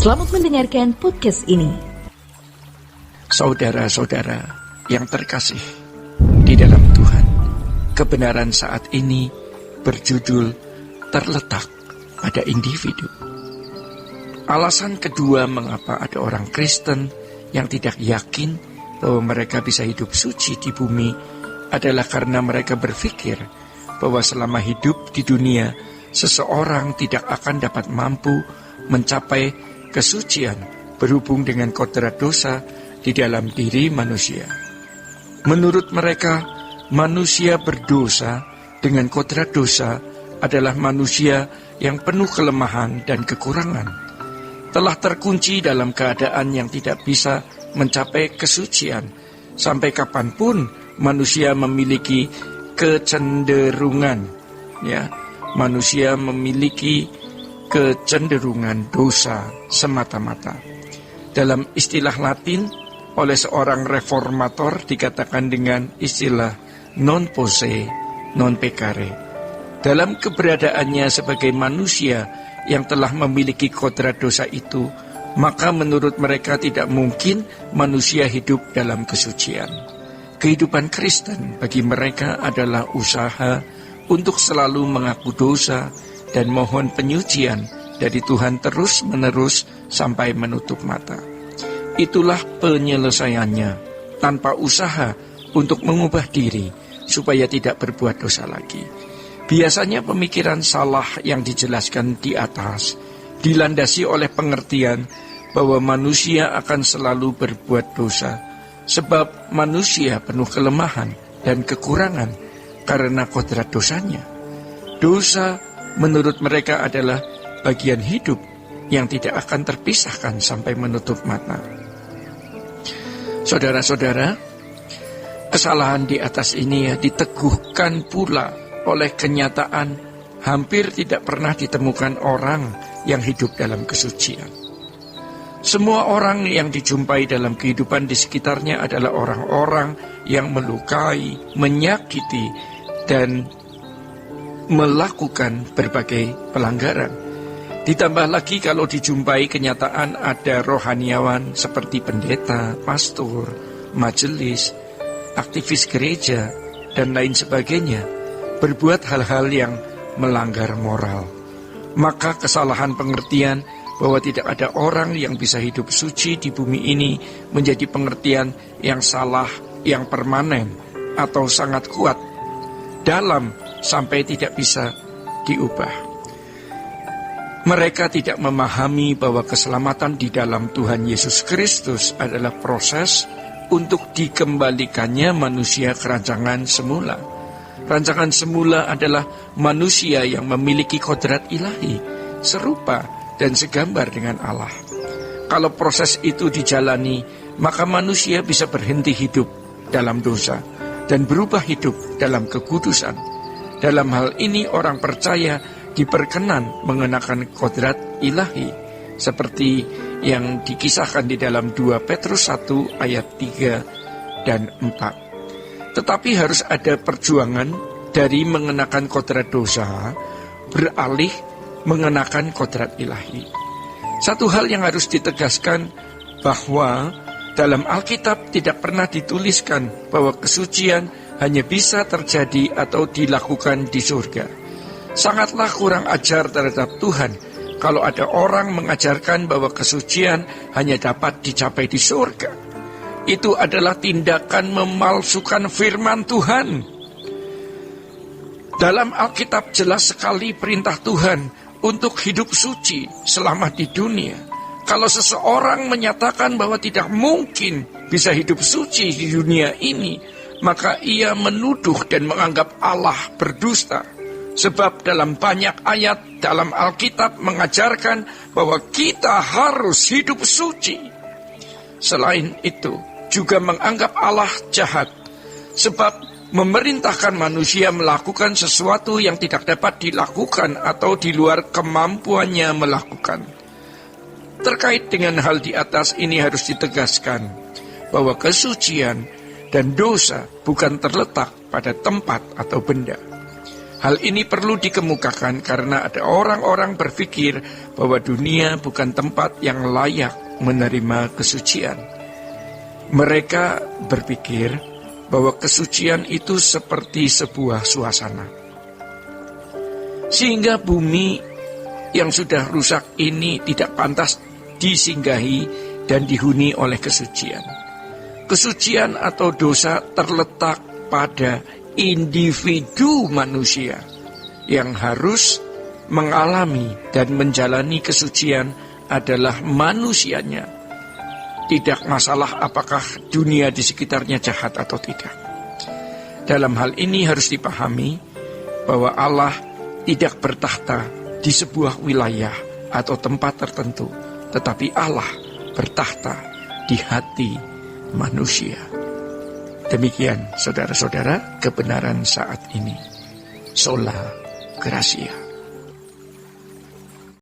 Selamat mendengarkan podcast ini. Saudara-saudara yang terkasih di dalam Tuhan, kebenaran saat ini berjudul terletak pada individu. Alasan kedua mengapa ada orang Kristen yang tidak yakin bahwa mereka bisa hidup suci di bumi adalah karena mereka berpikir bahwa selama hidup di dunia, seseorang tidak akan dapat mampu mencapai kesucian berhubung dengan kodrat dosa di dalam diri manusia. Menurut mereka, manusia berdosa dengan kodrat dosa adalah manusia yang penuh kelemahan dan kekurangan, telah terkunci dalam keadaan yang tidak bisa mencapai kesucian. Sampai kapanpun manusia memiliki kecenderungan, manusia memiliki kecenderungan dosa semata-mata. Dalam istilah Latin, oleh seorang reformator dikatakan dengan istilah non posse, non peccare. Dalam keberadaannya sebagai manusia yang telah memiliki kodrat dosa itu, maka menurut mereka tidak mungkin manusia hidup dalam kesucian. Kehidupan Kristen bagi mereka adalah usaha untuk selalu mengaku dosa dan mohon penyucian dari Tuhan terus-menerus sampai menutup mata. Itulah penyelesaiannya, tanpa usaha untuk mengubah diri supaya tidak berbuat dosa lagi. Biasanya pemikiran salah yang dijelaskan di atas dilandasi oleh pengertian bahwa manusia akan selalu berbuat dosa, sebab manusia penuh kelemahan dan kekurangan karena kodrat dosanya. Dosa menurut mereka adalah bagian hidup yang tidak akan terpisahkan sampai menutup mata. Saudara-saudara, kesalahan di atas ini diteguhkan pula oleh kenyataan hampir tidak pernah ditemukan orang yang hidup dalam kesucian. Semua orang yang dijumpai dalam kehidupan di sekitarnya adalah orang-orang yang melukai, menyakiti, dan melakukan berbagai pelanggaran. Ditambah lagi kalau dijumpai kenyataan ada rohaniawan seperti pendeta, pastor, majelis, aktivis gereja, dan lain sebagainya berbuat hal-hal yang melanggar moral. Maka kesalahan pengertian bahwa tidak ada orang yang bisa hidup suci di bumi ini menjadi pengertian yang salah, yang permanen, atau sangat kuat, dalam sampai tidak bisa diubah. Mereka tidak memahami bahwa keselamatan di dalam Tuhan Yesus Kristus adalah proses untuk dikembalikannya manusia ke rancangan semula. Rancangan semula adalah manusia yang memiliki kodrat ilahi, serupa dan segambar dengan Allah. Kalau proses itu dijalani, maka manusia bisa berhenti hidup dalam dosa dan berubah hidup dalam kekudusan. Dalam hal ini orang percaya diperkenan mengenakan kodrat ilahi, seperti yang dikisahkan di dalam 2 Petrus 1 ayat 3 dan 4. Tetapi harus ada perjuangan dari mengenakan kodrat dosa beralih mengenakan kodrat ilahi. Satu hal yang harus ditegaskan bahwa dalam Alkitab tidak pernah dituliskan bahwa kesucian hanya bisa terjadi atau dilakukan di surga. Sangatlah kurang ajar terhadap Tuhan kalau ada orang mengajarkan bahwa kesucian hanya dapat dicapai di surga. Itu adalah tindakan memalsukan firman Tuhan. Dalam Alkitab jelas sekali perintah Tuhan untuk hidup suci selama di dunia. Kalau seseorang menyatakan bahwa tidak mungkin bisa hidup suci di dunia ini, maka ia menuduh dan menganggap Allah berdusta. Sebab dalam banyak ayat dalam Alkitab mengajarkan bahwa kita harus hidup suci. Selain itu, juga menganggap Allah jahat. Sebab memerintahkan manusia melakukan sesuatu yang tidak dapat dilakukan atau di luar kemampuannya melakukan. Terkait dengan hal di atas ini harus ditegaskan bahwa kesucian dan dosa bukan terletak pada tempat atau benda. Hal ini perlu dikemukakan karena ada orang-orang berpikir bahwa dunia bukan tempat yang layak menerima kesucian. Mereka berpikir bahwa kesucian itu seperti sebuah suasana. Sehingga bumi yang sudah rusak ini tidak pantas disinggahi dan dihuni oleh kesucian. Kesucian atau dosa terletak pada individu manusia yang harus mengalami dan menjalani kesucian adalah manusianya. Tidak masalah apakah dunia di sekitarnya jahat atau tidak. Dalam hal ini harus dipahami bahwa Allah tidak bertahta di sebuah wilayah atau tempat tertentu, tetapi Allah bertahta di hati manusia. Demikian saudara-saudara kebenaran saat ini. Sola Gracia.